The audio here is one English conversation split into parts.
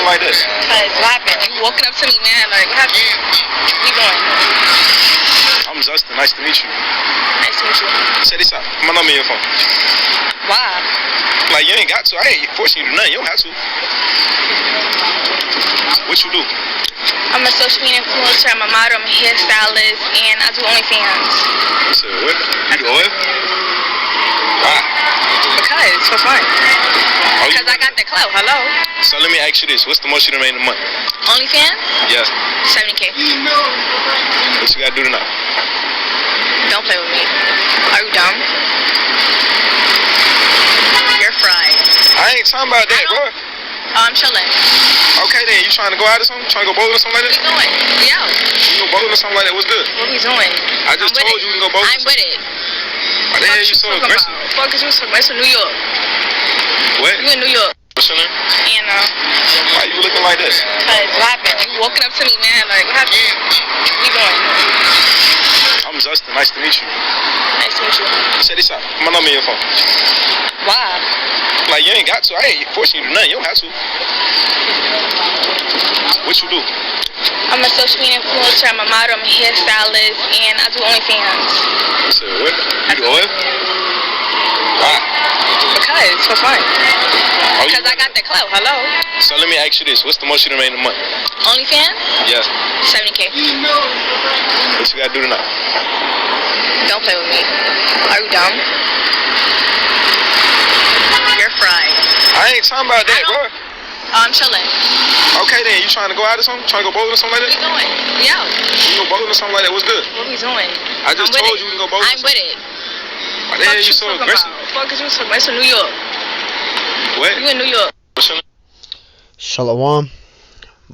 looking like this? Cause what happened? You walking up to me, man? Like, what happened? Where you going? I'm Justin. Nice to meet you. Nice to meet you. Say this out. Put my number in your phone. Why? Like, you ain't got to. I ain't forcing you to do nothing. You don't have to. What you do? I'm a social media influencer. I'm a model. I'm a hairstylist, and I do OnlyFans. You said what? You do oil? Why? Because for fun. Because I got the clout. Hello. So let me ask you this. What's the most you done made in a month? OnlyFans? Yeah. 70K. What you gotta do tonight? Don't play with me. Are you dumb? You're fried. I ain't talking about that, bro. Oh, I'm chilling. Okay then, you trying to go out or something? Trying to go bowling or something like that? What we doing? We out. You go bowling or something like that? What's good? What we doing? I just told you we can go bowling. I'm with it. Why the hell you so aggressive? Fuck is you so aggressive? New York. What? You in New York. What's your name? Anna. Why you looking like this? Cause what happened? You walking up to me, man? Like, what happened? Where you going? I'm Justin. Nice to meet you. Nice to meet you. Say this out. Put my number in your phone. Why? Like, you ain't got to. I ain't forcing you to do nothing. You don't have to. What you do? I'm a social media influencer. I'm a model. I'm a hairstylist, and I do OnlyFans. You said what? You do oil? Why? Because for fun. Because I got the clout. Hello. So let me ask you this. What's the most you done made in a month? OnlyFans? Yeah. 70K. What you gotta do tonight? Don't play with me. Are you dumb? You're fried. I ain't talking about that, bro. Oh, I'm chilling. Okay then, you trying to go out or something? Trying to go bowling or something like What that? we doing? We out. You go bowling or something like that? What's good? What we doing? I just told you we can go bowling. I'm with it. Why the hell you so aggressive? Fuck is you so aggressive? New York. What? You in New York. What's your name? Shalom.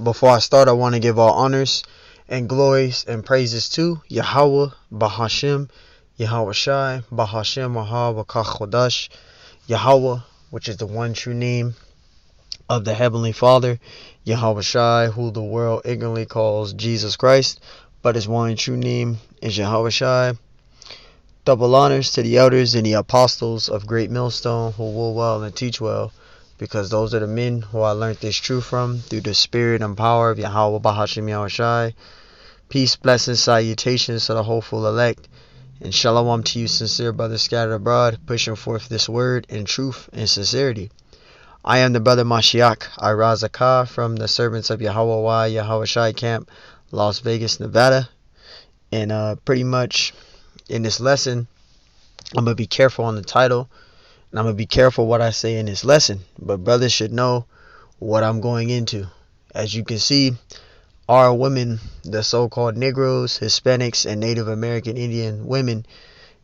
Before I start, I want to give all honors and glories and praises to Yahweh, Bahashem, Yahweh Shai, Bahashem, Mahal, Chodash, Yahweh, which is the one true name of the Heavenly Father, Yahweh Shai, who the world ignorantly calls Jesus Christ, but his one true name is Yahweh Shai. Double honors to the elders and the apostles of Great Millstone who will well and teach well, because those are the men who I learned this truth from through the spirit and power of Yahweh Bahashem Yahweh Shai. Peace, blessings, salutations to the hopeful elect, and shalom to you sincere brothers scattered abroad, pushing forth this word in truth and sincerity. I am the brother Mashiach, Irazakah, from the servants of Yahweh Yahweh Shai camp, Las Vegas, Nevada. And pretty much in this lesson, I'm going to be careful on the title, and I'm going to be careful what I say in this lesson. But brothers should know what I'm going into. As you can see, our women, the so-called Negroes, Hispanics, and Native American Indian women,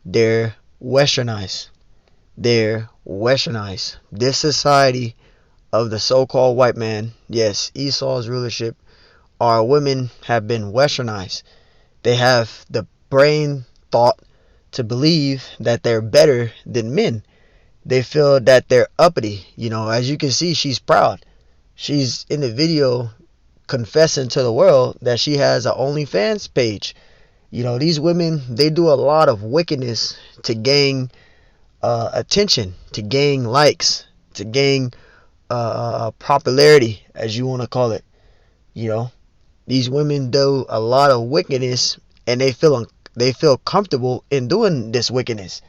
they're westernized. They're westernized. This society of the so-called white man, yes, Esau's rulership, our women have been westernized. They have the brain thought to believe that they're better than men. They feel that they're uppity. You know, as you can see, she's proud. She's in the video confessing to the world that she has an OnlyFans page. You know, these women, they do a lot of wickedness to gain attention, to gain likes, to gain popularity, as you want to call it. You know, these women do a lot of wickedness, and they feel comfortable in doing this wickedness.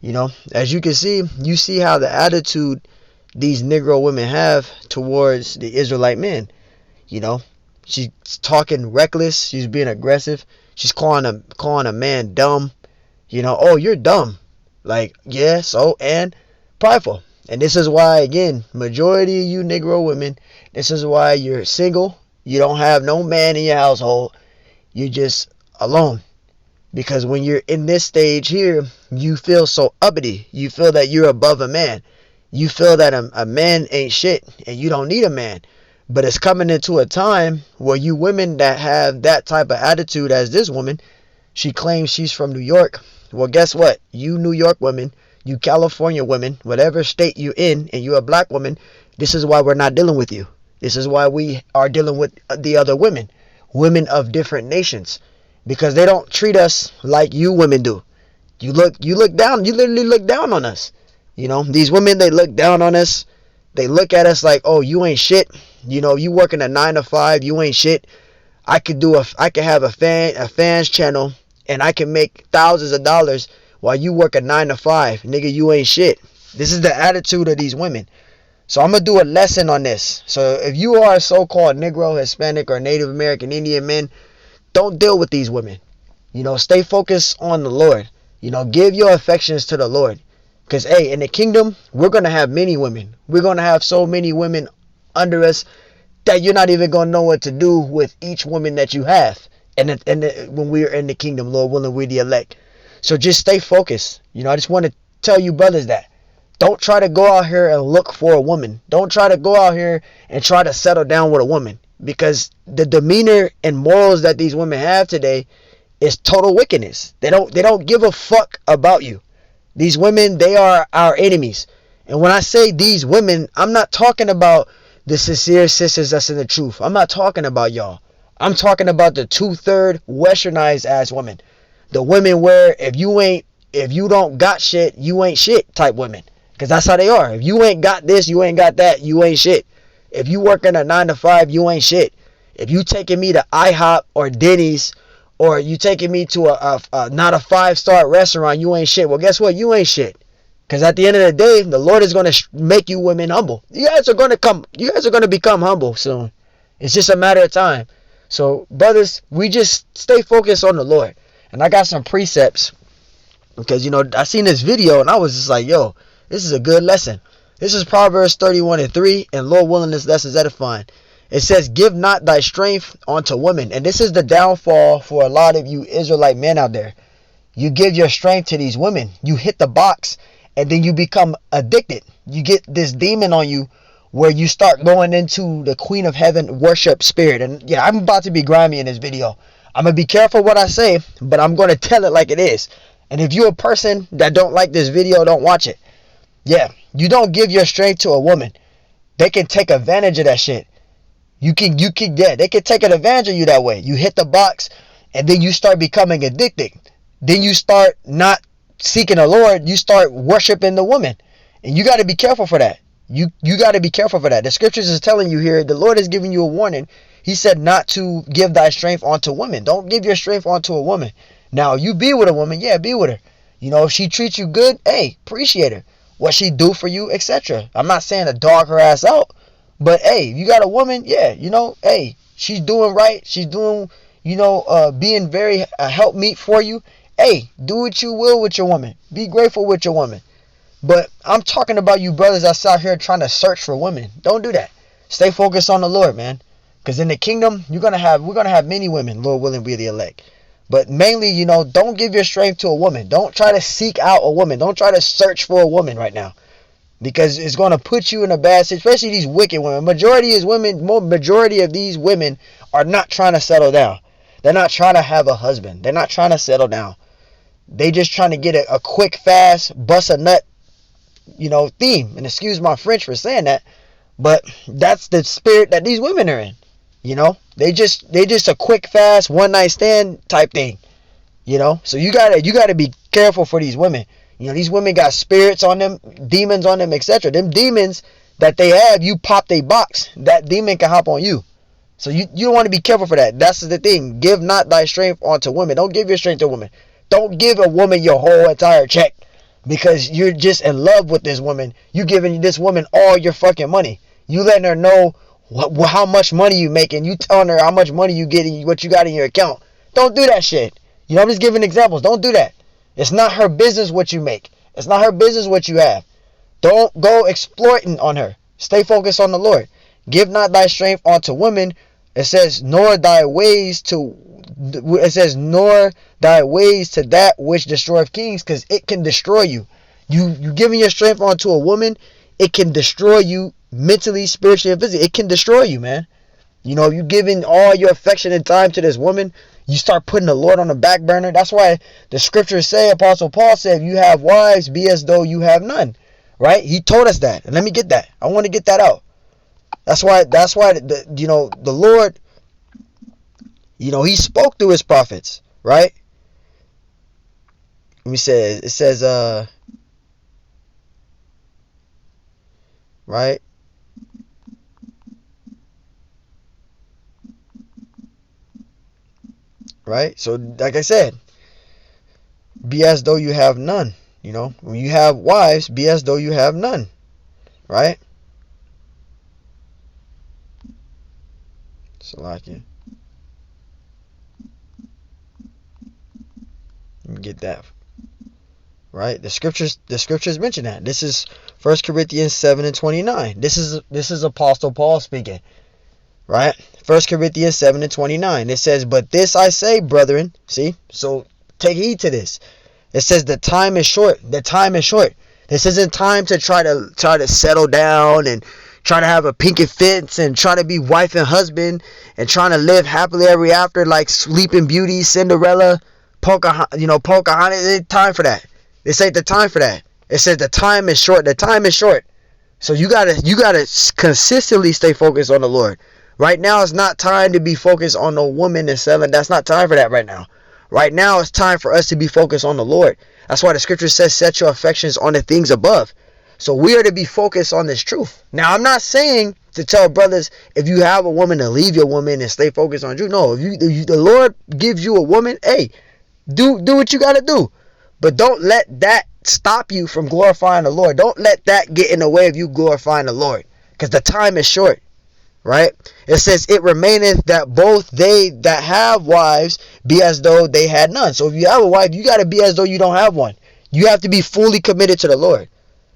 You know, as you can see, you see how the attitude these Negro women have towards the Israelite men. You know, she's talking reckless. She's being aggressive. She's calling a man dumb. You know, oh, you're dumb. Like, yeah, so, and prideful. And this is why, again, majority of you Negro women, this is why you're single. You don't have no man in your household. You're just alone. Because when you're in this stage here, you feel so uppity. You feel that you're above a man. You feel that a man ain't shit and you don't need a man. But it's coming into a time where you women that have that type of attitude as this woman, she claims she's from New York. Well, guess what? You New York women, you California women, whatever state you're in, and you're a black woman, this is why we're not dealing with you. This is why we are dealing with the other women of different nations, because they don't treat us like you women do. You look down, you literally look down on us. You know, these women, they look down on us. They look at us like, oh, you ain't shit. You know, you working a 9 to 5, you ain't shit. I could have a fans channel, and I can make thousands of dollars while you work a 9 to 5. Nigga, you ain't shit. This is the attitude of these women. So I'm going to do a lesson on this. So if you are a so-called Negro, Hispanic, or Native American Indian men, don't deal with these women. You know, stay focused on the Lord. You know, give your affections to the Lord. Because, hey, in the kingdom, we're going to have many women. We're going to have so many women under us that you're not even going to know what to do with each woman that you have. And when we're in the kingdom, Lord willing, we're the elect. So just stay focused. You know, I just want to tell you brothers that. Don't try to go out here and look for a woman. Don't try to go out here and try to settle down with a woman. Because the demeanor and morals that these women have today is total wickedness. They don't give a fuck about you. These women, they are our enemies. And when I say these women, I'm not talking about the sincere sisters that's in the truth. I'm not talking about y'all. I'm talking about the 2/3 westernized ass women. The women where if you don't got shit, you ain't shit type women. Because that's how they are. If you ain't got this, you ain't got that, you ain't shit. If you working a 9 to 5, you ain't shit. If you taking me to IHOP or Denny's, or you taking me to a not a 5-star restaurant, you ain't shit. Well, guess what? You ain't shit. Because at the end of the day, the Lord is going to make you women humble. You guys are going to become humble soon. It's just a matter of time. So, brothers, we just stay focused on the Lord. And I got some precepts. Because, you know, I seen this video and I was just like, yo, this is a good lesson. This is Proverbs 31:3, and Lord willing, this lesson is edifying. It says, give not thy strength unto women. And this is the downfall for a lot of you Israelite men out there. You give your strength to these women. You hit the box, and then you become addicted. You get this demon on you where you start going into the Queen of Heaven worship spirit. And yeah, I'm about to be grimy in this video. I'm going to be careful what I say, but I'm going to tell it like it is. And if you're a person that don't like this video, don't watch it. Yeah, you don't give your strength to a woman. They can take advantage of that shit. They can take advantage of you that way. You hit the box, and then you start becoming addicted. Then you start not seeking the Lord. You start worshiping the woman, and you got to be careful for that. You got to be careful for that. The scriptures is telling you here. The Lord is giving you a warning. He said not to give thy strength unto women. Don't give your strength unto a woman. Now you be with a woman, yeah, be with her. You know, if she treats you good, hey, appreciate her. What she do for you, etc. I'm not saying to dog her ass out. But, hey, you got a woman, yeah, you know, hey, she's doing right. She's doing, you know, being very helpmeet for you. Hey, do what you will with your woman. Be grateful with your woman. But I'm talking about you brothers that's out here trying to search for women. Don't do that. Stay focused on the Lord, man. Because in the kingdom, we're going to have many women, Lord willing, be the elect. But mainly, you know, don't give your strength to a woman. Don't try to seek out a woman. Don't try to search for a woman right now. Because it's going to put you in a bad situation, especially these wicked women. Majority of these women are not trying to settle down. They're not trying to have a husband. They're not trying to settle down. They just trying to get a quick, fast, bust a nut, you know, theme. And excuse my French for saying that, but that's the spirit that these women are in. You know, they just a quick, fast, one night stand type thing. You know, so you gotta be careful for these women. You know, these women got spirits on them, demons on them, etc. Them demons that they have, you pop their box, that demon can hop on you. So you don't want to be careful for that. That's the thing. Give not thy strength unto women. Don't give your strength to a woman. Don't give a woman your whole entire check because you're just in love with this woman. You giving this woman all your fucking money. You letting her know how much money you making. You telling her how much money you getting, what you got in your account. Don't do that shit. You know, I'm just giving examples. Don't do that. It's not her business what you make. It's not her business what you have. Don't go exploiting on her. Stay focused on the Lord. Give not thy strength unto women. It says, nor thy ways to that which destroyeth kings, because it can destroy you. You giving your strength onto a woman, it can destroy you mentally, spiritually, and physically. It can destroy you, man. You know, you giving all your affection and time to this woman, you start putting the Lord on the back burner. That's why the scriptures say, Apostle Paul said, if you have wives, be as though you have none. Right? He told us that. And let me get that. I want to get that out. That's why the Lord, you know, he spoke through his prophets, right? Let me say it says, right? right? So, like I said, be as though you have none. You know, when you have wives, be as though you have none, right? Salakia. Let me get that. Right? The scriptures mention that. This is 1 Corinthians 7:29. This is Apostle Paul speaking. Right? 1 Corinthians 7:29. It says, "But this I say, brethren," see? So take heed to this. It says the time is short. The time is short. This isn't time to try to settle down and try to have a picket fence and try to be wife and husband and trying to live happily ever after like Sleeping Beauty, Cinderella, Pocahontas. It ain't time for that. This ain't the time for that. It says the time is short. The time is short. So you gotta consistently stay focused on the Lord. Right now it's not time to be focused on a woman and selling. That's not time for that right now. Right now it's time for us to be focused on the Lord. That's why the scripture says set your affections on the things above. So we are to be focused on this truth. Now I'm not saying to tell brothers if you have a woman to leave your woman and stay focused on you. No, if the Lord gives you a woman, hey, do what you gotta do. But don't let that stop you from glorifying the Lord. Don't let that get in the way of you glorifying the Lord. Because the time is short. Right? It says, "It remaineth that both they that have wives be as though they had none." So if you have a wife, you got to be as though you don't have one. You have to be fully committed to the Lord.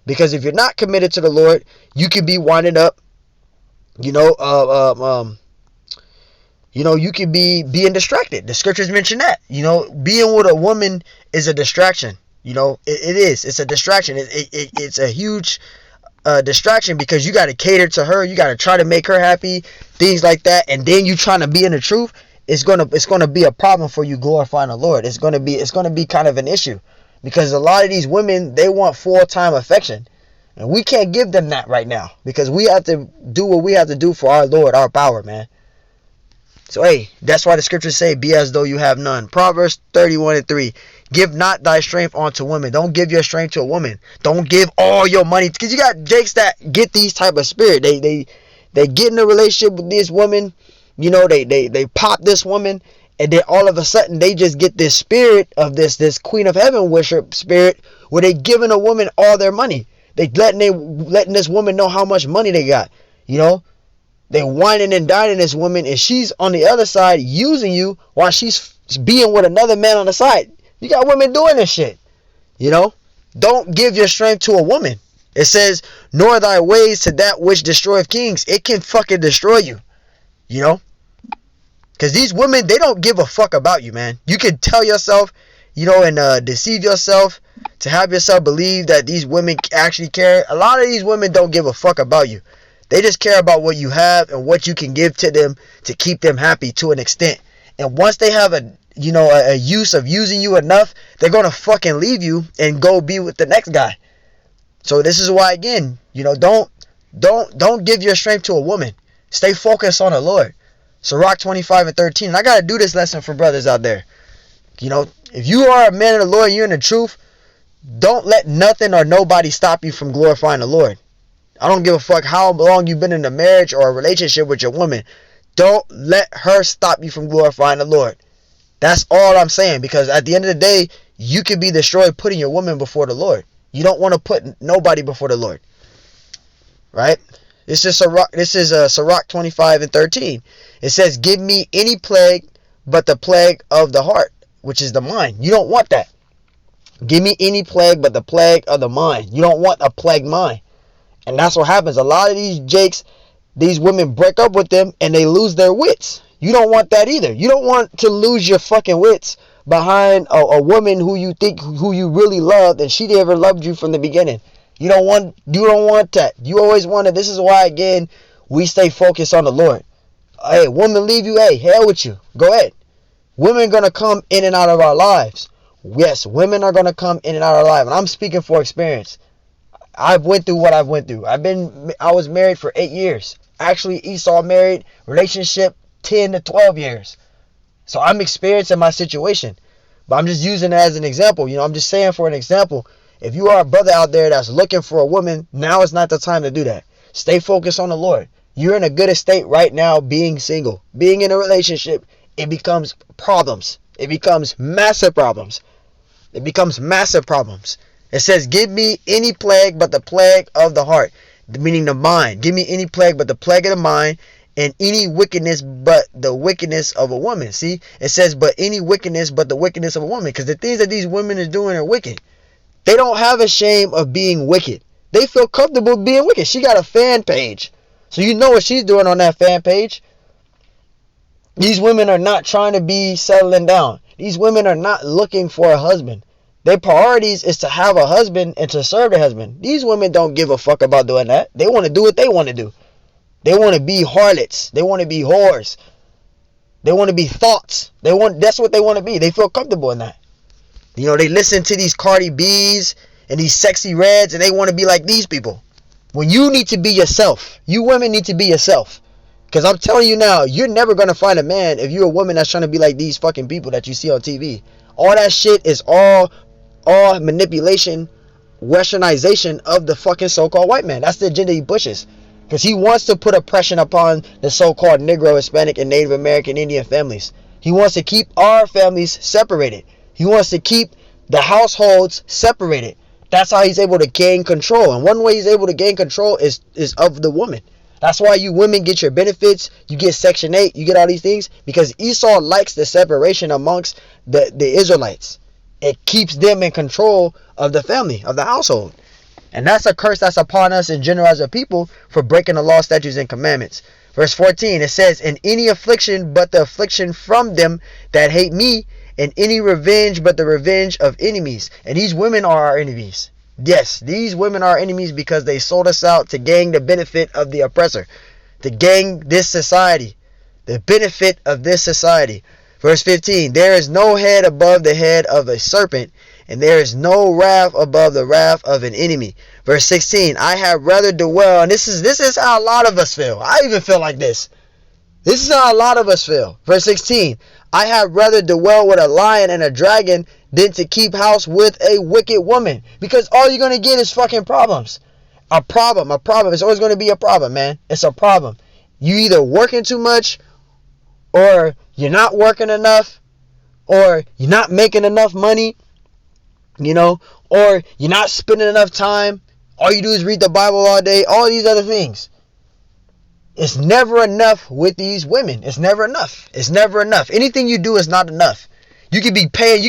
Because if you're not committed to the Lord, you could be winding up, you could be being distracted. The scriptures mention that. Being with a woman is a distraction. It is. It's a distraction. It's a huge distraction because you got to cater to her. You got to try to make her happy, things like that. And then you trying to be in the truth. It's gonna be a problem for you glorifying the Lord. It's gonna be kind of an issue because a lot of these women, they want full-time affection, and we can't give them that right now because we have to do what we have to do for our Lord, our power, man. So hey, that's why the scriptures say, "Be as though you have none." Proverbs 31:3. "Give not thy strength unto women." Don't give your strength to a woman. Don't give all your money, because you got jakes that get these type of spirit. They get in a relationship with this woman. They pop this woman, and then all of a sudden they just get this spirit of this Queen of Heaven worship spirit, where they giving a woman all their money. They letting this woman know how much money they got. They whining and dining this woman, and she's on the other side using you while she's being with another man on the side. You got women doing this shit. Don't give your strength to a woman. It says, "Nor thy ways to that which destroyeth kings." It can fucking destroy you. Because these women, they don't give a fuck about you, man. You can tell yourself, and deceive yourself to have yourself believe that these women actually care. A lot of these women don't give a fuck about you. They just care about what you have and what you can give to them to keep them happy to an extent. And once they have a use of using you enough, they're going to fucking leave you and go be with the next guy. So this is why, again, don't give your strength to a woman. Stay focused on the Lord. Sirach 25:13. And I got to do this lesson for brothers out there. If you are a man of the Lord, you're in the truth, don't let nothing or nobody stop you from glorifying the Lord. I don't give a fuck how long you've been in a marriage or a relationship with your woman. Don't let her stop you from glorifying the Lord. That's all I'm saying, because at the end of the day, you could be destroyed putting your woman before the Lord. You don't want to put nobody before the Lord. Right? This is Sirach 25:13. It says, "Give me any plague but the plague of the heart," which is the mind. You don't want that. Give me any plague but the plague of the mind. You don't want a plagued mind. And that's what happens. A lot of these jakes, these women break up with them and they lose their wits. You don't want that either. You don't want to lose your fucking wits behind a woman who you really loved and she never loved you from the beginning. You don't want that. You always want it. This is why, again, we stay focused on the Lord. Hey, woman leave you, hey, hell with you. Go ahead. Women are going to come in and out of our lives. Yes, women are going to come in and out of our lives. And I'm speaking for experience. I've went through what I've went through. I was married for 8 years. Actually, Esau married, relationship 10 to 12 years. So I'm experiencing my situation. But I'm just using it as an example. I'm just saying for an example. If you are a brother out there that's looking for a woman, now is not the time to do that. Stay focused on the Lord. You're in a good estate right now being single. Being in a relationship it becomes problems. It becomes massive problems. It becomes massive problems. It says, give me any plague but the plague of the heart, meaning the mind. Give me any plague but the plague of the mind, and any wickedness but the wickedness of a woman. See, it says, but any wickedness but the wickedness of a woman, because the things that these women are doing are wicked. They don't have a shame of being wicked. They feel comfortable being wicked. She got a fan page, so you know what she's doing on that fan page. These women are not trying to be settling down. These women are not looking for a husband. Their priorities is to have a husband and to serve their husband. These women don't give a fuck about doing that. They want to do what they want to do. They want to be harlots. They want to be whores. They want to be thoughts. That's what they want to be. They feel comfortable in that. You know, they listen to these Cardi B's and these sexy reds, and they want to be like these people. When you need to be yourself. You women need to be yourself. Because I'm telling you now, you're never going to find a man if you're a woman that's trying to be like these fucking people that you see on TV. All that shit is all manipulation, westernization of the fucking so-called white man. That's the agenda he pushes. Because he wants to put oppression upon the so-called Negro, Hispanic, and Native American Indian families. He wants to keep our families separated. He wants to keep the households separated. That's how he's able to gain control. And one way he's able to gain control is of the woman. That's why you women get your benefits. You get Section 8. You get all these things. Because Esau likes the separation amongst the Israelites. It keeps them in control of the family, of the household. And that's a curse that's upon us in general as a people for breaking the law, statutes, and commandments. Verse 14, it says, in any affliction but the affliction from them that hate me, and any revenge but the revenge of enemies. And these women are our enemies. Yes, these women are enemies because they sold us out to gain the benefit of the oppressor, to gain this society, the benefit of this society. Verse 15, there is no head above the head of a serpent, and there is no wrath above the wrath of an enemy. Verse 16, I had rather dwell, and this is how a lot of us feel. I even feel like this. This is how a lot of us feel. Verse 16, I had rather dwell with a lion and a dragon than to keep house with a wicked woman. Because all you're going to get is fucking problems. A problem. It's always going to be a problem, man. It's a problem. You either working too much, or you're not working enough, or you're not making enough money, you know, or you're not spending enough time. All you do is read the Bible all day. All these other things. It's never enough with these women. It's never enough. It's never enough. Anything you do is not enough. You could be paying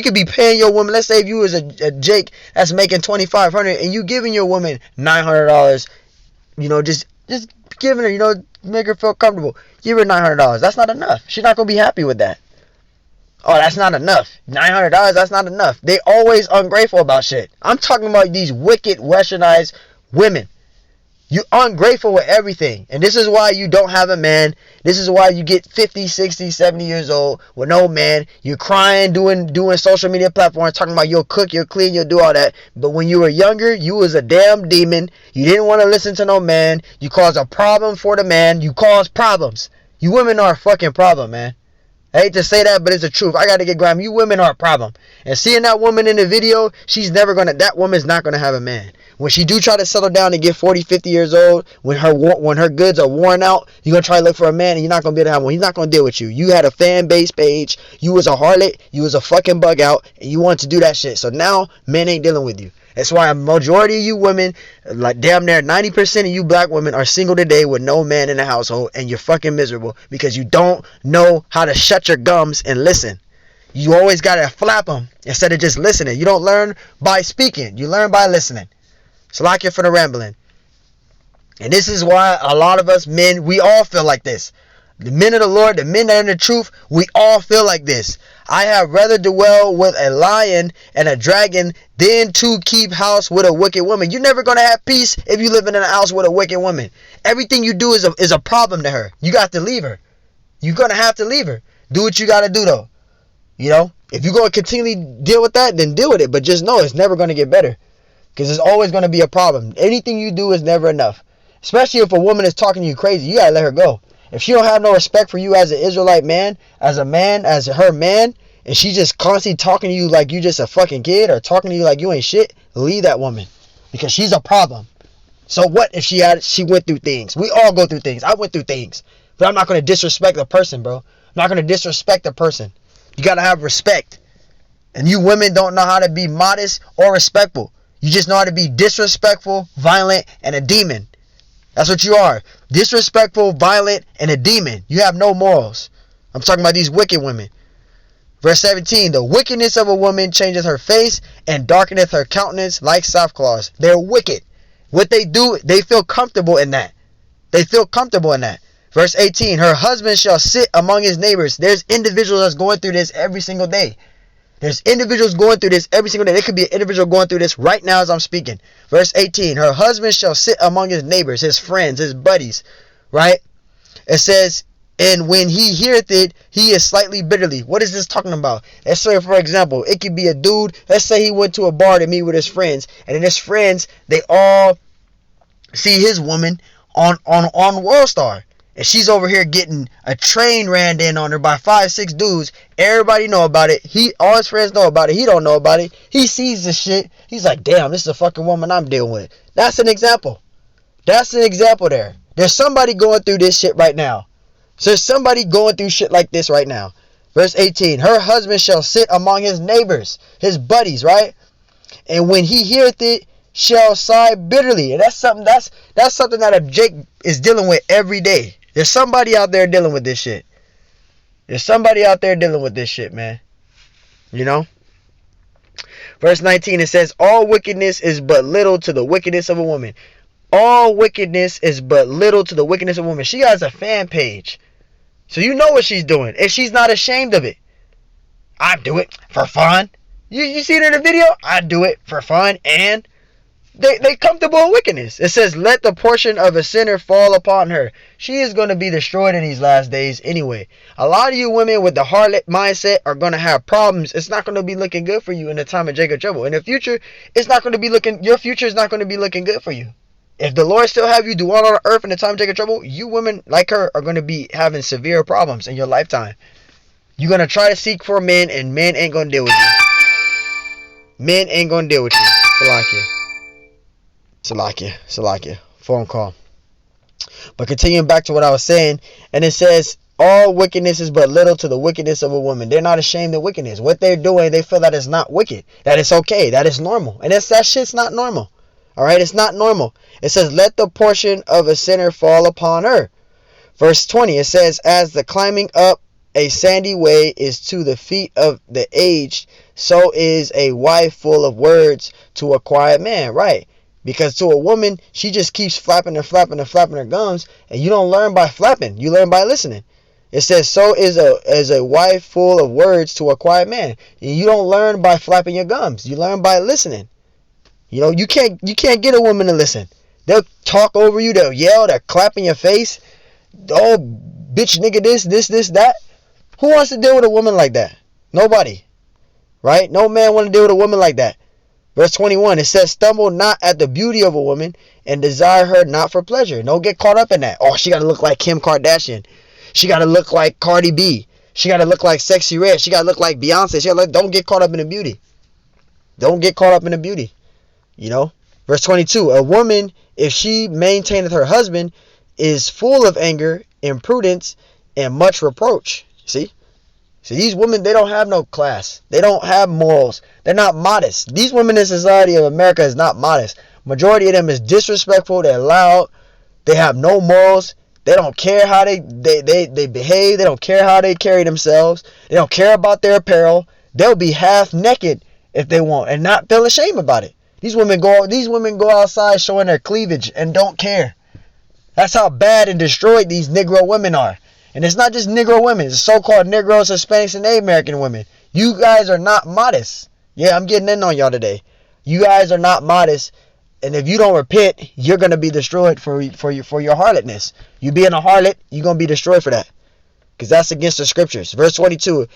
your woman. Let's say if you was a Jake that's making $2,500 and you giving your woman $900, you know, just giving her, you know, make her feel comfortable. Give her $900. That's not enough. She's not gonna be happy with that. Oh, that's not enough. $900, that's not enough. They always ungrateful about shit. I'm talking about these wicked westernized women. You ungrateful with everything. And this is why you don't have a man. This is why you get 50, 60, 70 years old with no man. You're crying, doing social media platforms, talking about you'll cook, you'll clean, you'll do all that. But when you were younger, you was a damn demon. You didn't want to listen to no man. You caused a problem for the man. You caused problems. You women are a fucking problem, man. I hate to say that, but it's the truth. I got to get grimy. You women are a problem. And seeing that woman in the video, that woman's not going to have a man. When she do try to settle down and get 40, 50 years old, when her goods are worn out, you're going to try to look for a man and you're not going to be able to have one. He's not going to deal with you. You had a fan base page. You was a harlot. You was a fucking bug out. And you wanted to do that shit. So now, men ain't dealing with you. That's why a majority of you women, like damn near 90% of you black women are single today with no man in the household, and you're fucking miserable because you don't know how to shut your gums and listen. You always gotta flap them instead of just listening. You don't learn by speaking. You learn by listening. So like you for the rambling. And this is why a lot of us men, we all feel like this. The men of the Lord, the men that are in the truth, we all feel like this. I have rather dwell with a lion and a dragon than to keep house with a wicked woman. You're never going to have peace if you live in a house with a wicked woman. Everything you do is a problem to her. You got to leave her. You're going to have to leave her. Do what you got to do, though. You know, if you're going to continually deal with that, then deal with it. But just know it's never going to get better. Because there's always going to be a problem. Anything you do is never enough. Especially if a woman is talking to you crazy. You got to let her go. If she don't have no respect for you as an Israelite man, as her man, and she just constantly talking to you like you just a fucking kid, or talking to you like you ain't shit, leave that woman. Because she's a problem. So what if she went through things? We all go through things. I went through things. But I'm not going to disrespect the person, bro. I'm not going to disrespect a person. You got to have respect. And you women don't know how to be modest or respectful. You just know how to be disrespectful, violent, and a demon. That's what you are. Disrespectful, violent, and a demon. You have no morals. I'm talking about these wicked women. Verse 17, the wickedness of a woman changeth her face and darkeneth her countenance like sackcloth. They're wicked. What they do, they feel comfortable in that. They feel comfortable in that. Verse 18, her husband shall sit among his neighbors. There's individuals that's going through this every single day. There's individuals going through this every single day. There could be an individual going through this right now as I'm speaking. Verse 18, her husband shall sit among his neighbors, his friends, his buddies. Right? It says, and when he heareth it, he is slightly bitterly. What is this talking about? Let's say, for example, it could be a dude. Let's say he went to a bar to meet with his friends. And then his friends, they all see his woman on WorldStar. And she's over here getting a train ran in on her by 5-6 dudes. Everybody know about it. All his friends know about it. He don't know about it. He sees this shit. He's like, damn, this is a fucking woman I'm dealing with. That's an example. That's an example there. There's somebody going through this shit right now. So there's somebody going through shit like this right now. Verse 18, her husband shall sit among his neighbors, his buddies, right? And when he heareth it, shall sigh bitterly. And that's something that a Jake is dealing with every day. There's somebody out there dealing with this shit. There's somebody out there dealing with this shit, man. You know? Verse 19, it says, all wickedness is but little to the wickedness of a woman. All wickedness is but little to the wickedness of a woman. She has a fan page. So you know what she's doing. And she's not ashamed of it. I do it for fun. You see it in the video? I do it for fun. And they comfortable in wickedness. It says, let the portion of a sinner fall upon her. She is going to be destroyed in these last days anyway. A lot of you women with the harlot mindset are going to have problems. It's not going to be looking good for you in the time of Jacob trouble. In the future, your future is not going to be looking good for you. If the Lord still have you dwell on earth in the time of Jacob trouble, you women like her are going to be having severe problems in your lifetime. You're going to try to seek for men, and men ain't going to deal with you. Men ain't going to deal with you. Salakia. Phone call. But continuing back to what I was saying, and it says, all wickedness is but little to the wickedness of a woman. They're not ashamed of wickedness. What they're doing, they feel that it's not wicked. That it's okay. That it's normal. And that shit's not normal. Alright, it's not normal. It says, let the portion of a sinner fall upon her. Verse 20, it says, as the climbing up a sandy way is to the feet of the aged, so is a wife full of words to a quiet man. Right. Because to a woman, she just keeps flapping her gums, and you don't learn by flapping. You learn by listening. It says, so is a wife full of words to a quiet man. And you don't learn by flapping your gums. You learn by listening. You know, you can't get a woman to listen. They'll talk over you. They'll yell. They'll clap in your face. Oh, bitch, nigga, this, that. Who wants to deal with a woman like that? Nobody. Right? No man want to deal with a woman like that. Verse 21, it says, stumble not at the beauty of a woman and desire her not for pleasure. Don't get caught up in that. Oh, she got to look like Kim Kardashian. She got to look like Cardi B. She got to look like Sexy Red. She got to look like Beyonce. Don't get caught up in the beauty. Don't get caught up in the beauty. You know, verse 22, a woman, if she maintaineth her husband, is full of anger, imprudence, and much reproach. See, these women, they don't have no class. They don't have morals. They're not modest. These women in society of America is not modest. Majority of them is disrespectful. They're loud. They have no morals. They don't care how they behave. They don't care how they carry themselves. They don't care about their apparel. They'll be half naked if they want and not feel ashamed about it. These women go outside showing their cleavage and don't care. That's how bad and destroyed these Negro women are. And it's not just Negro women. It's so-called Negroes, Hispanics, and Native American women. You guys are not modest. Yeah, I'm getting in on y'all today. You guys are not modest. And if you don't repent, you're going to be destroyed for your harlotness. You being a harlot, you're going to be destroyed for that. Because that's against the scriptures. Verse 22.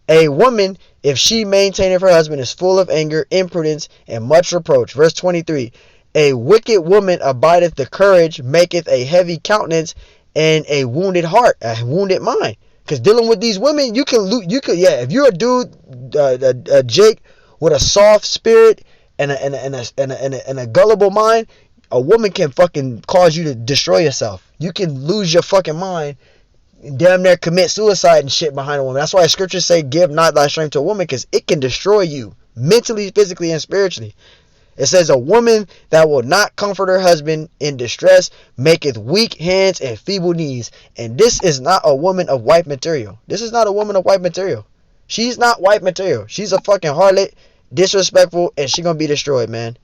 A woman, if she maintaineth her husband, is full of anger, imprudence, and much reproach. Verse 23. A wicked woman abideth the courage, maketh a heavy countenance, and a wounded heart, a wounded mind. Because dealing with these women, you could, if you're a dude, a Jake with a soft spirit and a gullible mind, a woman can fucking cause you to destroy yourself. You can lose your fucking mind damn near commit suicide and shit behind a woman. That's why scriptures say, give not thy strength to a woman, because it can destroy you mentally, physically, and spiritually. It says, a woman that will not comfort her husband in distress maketh weak hands and feeble knees. And this is not a woman of white material. This is not a woman of white material. She's not white material. She's a fucking harlot, disrespectful, and she gonna be destroyed, man.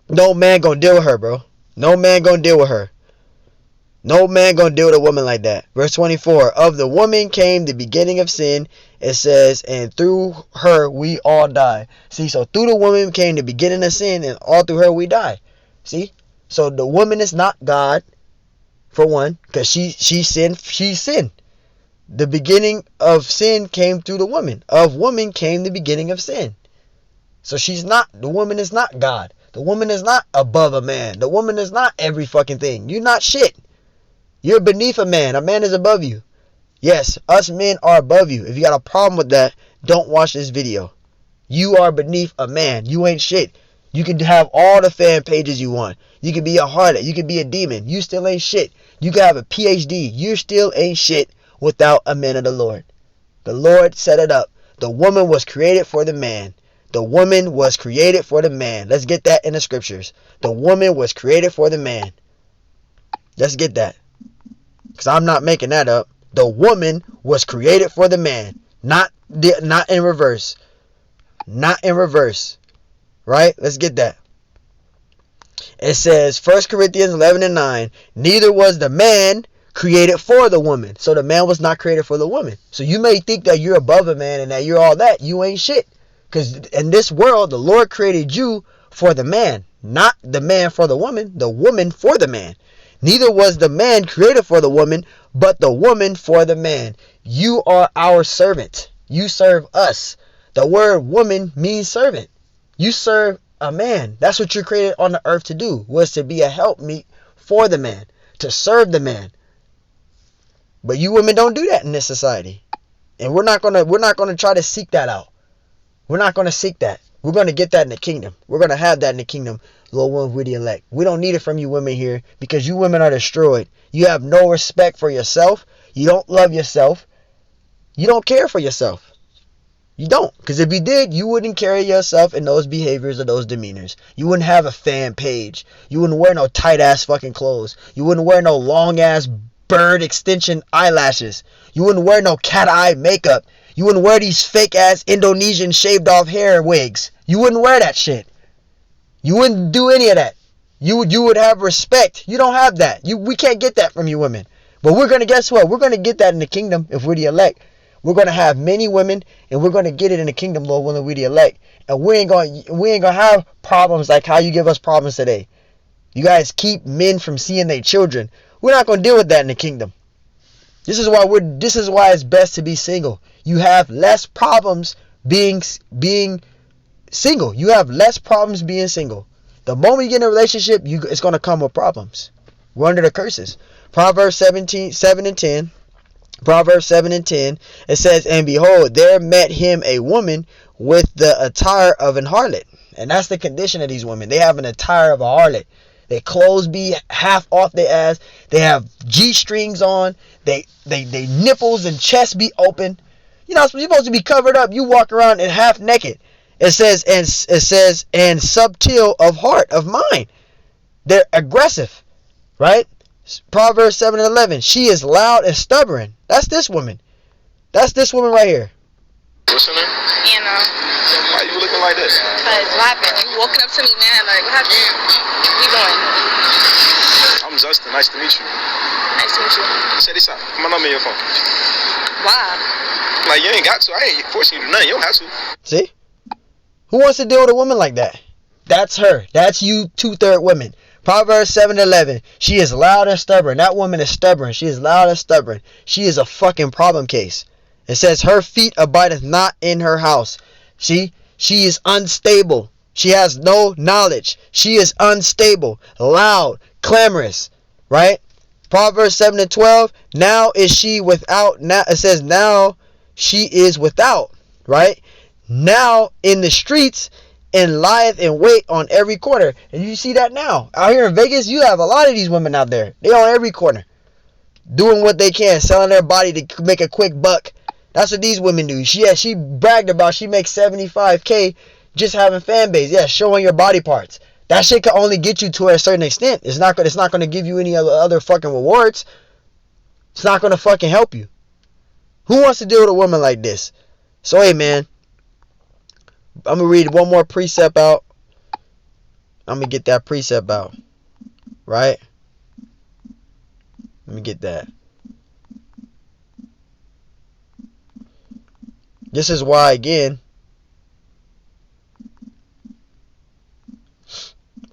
No man gonna deal with her, bro. No man gonna deal with her. No man gonna deal with a woman like that. Verse 24, of the woman came the beginning of sin. It says, and through her we all die. See, so through the woman came the beginning of sin, and all through her we die. See? So the woman is not God, for one, because she sinned. She sinned. The beginning of sin came through the woman. Of woman came the beginning of sin. So the woman is not God. The woman is not above a man. The woman is not every fucking thing. You're not shit. You're beneath a man. A man is above you. Yes, us men are above you. If you got a problem with that, don't watch this video. You are beneath a man. You ain't shit. You can have all the fan pages you want. You can be a harlot. You can be a demon. You still ain't shit. You can have a PhD. You still ain't shit without a man of the Lord. The Lord set it up. The woman was created for the man. The woman was created for the man. Let's get that in the scriptures. The woman was created for the man. Let's get that. Because I'm not making that up. The woman was created for the man. Not in reverse. Not in reverse. Right? Let's get that. It says, 1 Corinthians 11:9, neither was the man created for the woman. So the man was not created for the woman. So you may think that you're above a man and that you're all that. You ain't shit. Because in this world, the Lord created you for the man. Not the man for the woman for the man. Neither was the man created for the woman, but the woman for the man. You are our servant. You serve us. The word woman means servant. You serve a man. That's what you're created on the earth to do, was to be a helpmeet for the man, to serve the man. But you women don't do that in this society. And we're not gonna try to seek that out. We're not gonna seek that. We're gonna get that in the kingdom. We're gonna have that in the kingdom. Lord, one with the elect. We don't need it from you women here, because you women are destroyed. You have no respect for yourself. You don't love yourself. You don't care for yourself. You don't. Because if you did, you wouldn't carry yourself in those behaviors or those demeanors. You wouldn't have a fan page. You wouldn't wear no tight ass fucking clothes. You wouldn't wear no long ass bird extension eyelashes. You wouldn't wear no cat eye makeup. You wouldn't wear these fake ass Indonesian shaved off hair wigs. You wouldn't wear that shit. You wouldn't do any of that. You would have respect. You don't have that. We can't get that from you women. But we're going to, guess what? We're going to get that in the kingdom if we're the elect. We're going to have many women, and we're going to get it in the kingdom, Lord, when we're the elect. And we ain't going to have problems like how you give us problems today. You guys keep men from seeing their children. We're not going to deal with that in the kingdom. This is why it's best to be single. You have less problems being single. You have less problems being single. The moment you get in a relationship, it's going to come with problems. We're under the curses. Proverbs 7:10. Proverbs 7:10. It says, and behold, there met him a woman with the attire of an harlot. And that's the condition of these women. They have an attire of a harlot. Their clothes be half off their ass. They have G-strings on. They nipples and chest be open. You're supposed to be covered up. You walk around in half naked. It says, and subtle of heart, of mind. They're aggressive, right? Proverbs 7:11. She is loud and stubborn. That's this woman. That's this woman right here. What's her name? Anna. Why you looking like this? Because what happened? You walking up to me, man. Like, what happened? Where you going? I'm Justin. Nice to meet you. Nice to meet you. Say this out. Come on, your phone. Why? Like, you ain't got to. I ain't forcing you to do nothing. You don't have to. See? Who wants to deal with a woman like that? That's her. That's you, 2/3 women. Proverbs 7:11. She is loud and stubborn. That woman is stubborn. She is loud and stubborn. She is a fucking problem case. It says, her feet abideth not in her house. See? She is unstable. She has no knowledge. She is unstable, loud, clamorous. Right? Proverbs 7:12. Now is she without. Now it says, now she is without. Right? Now in the streets, and lieth in wait on every corner. And you see that now. Out here in Vegas, you have a lot of these women out there. They on every corner. doing what they can, selling their body to make a quick buck. That's what these women do. She bragged about she makes $75K just having fan base. Yeah, showing your body parts. That shit can only get you to a certain extent. It's not going to give you any other fucking rewards. It's not going to fucking help you. Who wants to deal with a woman like this? So, hey, man. I'm going to read one more precept out. I'm going to get that precept out. Right? Let me get that. This is why, again,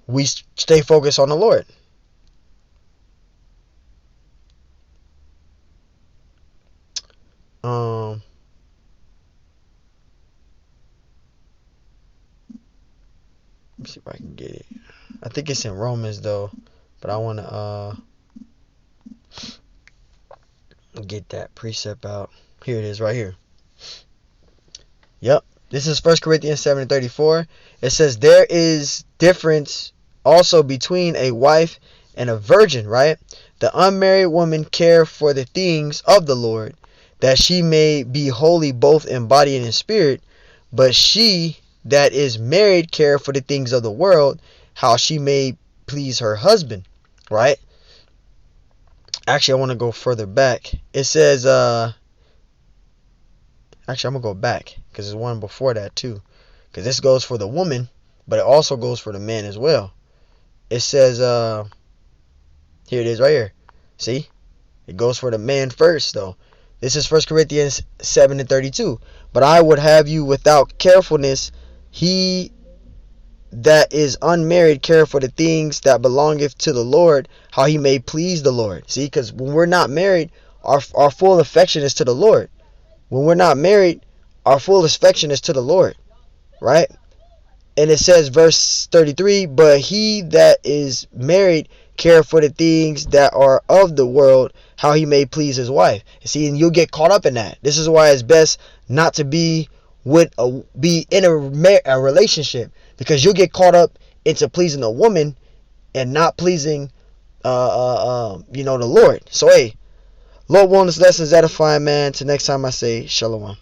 we stay focused on the Lord. Let me see if I can get it. I think it's in Romans though, but I want to get that precept out. Here it is, right here. Yep, this is 1 Corinthians 7:34. It says there is difference also between a wife and a virgin, right? The unmarried woman care for the things of the Lord, that she may be holy both in body and in spirit, but she that is married care for the things of the world, how she may please her husband, right? Actually, I want to go further back. It says, actually, I'm going to go back, because there's one before that, too. Because this goes for the woman, but it also goes for the man as well. It says, here it is right here. See? It goes for the man first, though. This is 1 Corinthians 7:32. But I would have you without carefulness, he that is unmarried care for the things that belongeth to the Lord, how he may please the Lord. See, because when we're not married, our full affection is to the Lord. When we're not married, our full affection is to the Lord, right? And it says, verse 33, but he that is married care for the things that are of the world, how he may please his wife. See, and you'll get caught up in that. This is why it's best not to be in a relationship, because you'll get caught up into pleasing a woman and not pleasing the Lord. So hey, Lord willing, this lesson is edifying, man. Till next time I say shalom.